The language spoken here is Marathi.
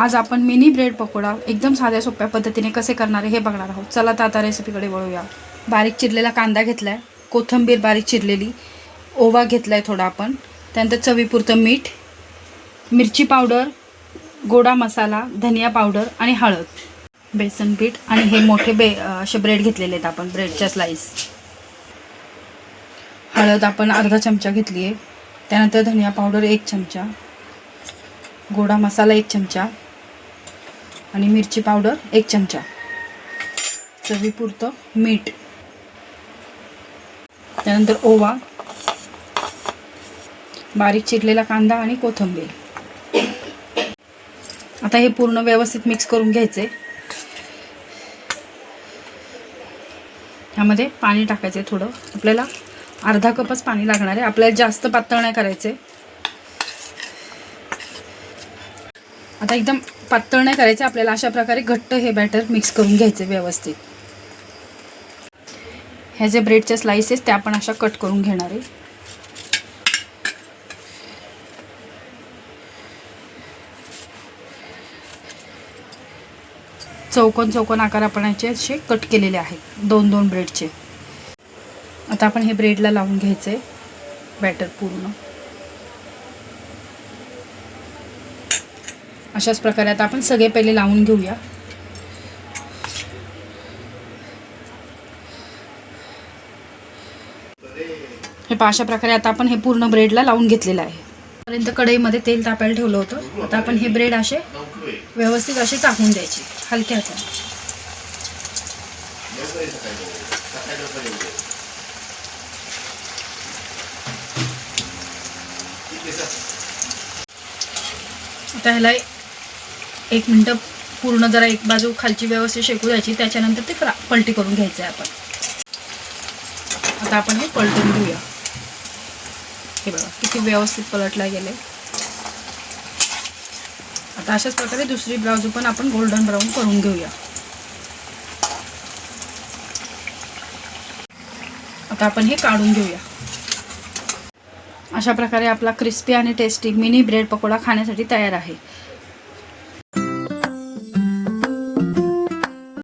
आज आपण मिनी ब्रेड पकोडा एकदम साध्या सोप्या पद्धतीने कसे करणार हे बघणार आहोत। चला तर आता रेसिपीकडे वळूया। बारीक चिरलेला कांदा घेतलाय, कोथिंबीर बारीक चिरलेली, ओवा घेतलाय थोडा आपण, त्यानंतर चवीपुरतं मीठ, मिरची पावडर, गोडा मसाला, धनिया पावडर आणि हळद, बेसन पीठ आणि हे मोठे असे ब्रेड घेतलेले आहेत आपण, ब्रेडच्या स्लाइस। हळद आपण अर्धा चमचा घेतली आहे, त्यानंतर धनिया पावडर 1 चमचा, गोडा मसाला 1 चमचा आणि मिरची पावडर 1 चमचा, चवीपुरतं मीठ, त्यानंतर ओवा, बारीक चिरलेला कांदा आणि कोथिंबीर। आता हे पूर्ण व्यवस्थित मिक्स करून घ्यायचे। ह्यामध्ये पाणी टाकायचे थोडं, आपल्याला अर्धा कपच पाणी लागणार आहे, आपल्याला जास्त पातळ नाही करायचे। आता एकदम पातळ नाही करायचे आपल्याला, अशा प्रकारे घट्ट हे बॅटर मिक्स करून घ्यायचे व्यवस्थित। ह्या जे ब्रेडच्या स्लाइसेस त्या आपण अशा कट करून घेणार आहे। चौकोन चौकोन आकार आपण याचे असे कट केलेले आहेत, 2-2 ब्रेडचे। आता आपण हे ब्रेडला लावून घ्यायचे बॅटर पूर्ण अशाच प्रकारे। आता आपण सगळे पहिले लावून घेऊया। हे अशा प्रकारे आता आपण हे पूर्ण ब्रेडला लावून घेतलेलं आहे। पर्यंत कढईमध्ये तेल तापायला ठेवलं होतं। आता आपण हे ब्रेड असे व्यवस्थित असे टाकून द्यायचे हलक्या हाताने। आता ह्याला 1 मिनिट पूर्ण जरा एक बाजू खालची व्यवस्थित शेकू द्यायची, त्याच्यानंतर ते पलटी करून घ्यायचं आहे आपण। आता आपण हे पलटून घेऊया। हे बघा किती व्यवस्थित पलटला गेले। आता अशाच प्रकारे दुसरी बाजू पण आपण गोल्डन ब्राऊन करून घेऊया। आता आपण हे काढून घेऊया। अशा प्रकारे आपला क्रिस्पी आणि टेस्टी मिनी ब्रेड पकोडा खाण्यासाठी तयार आहे।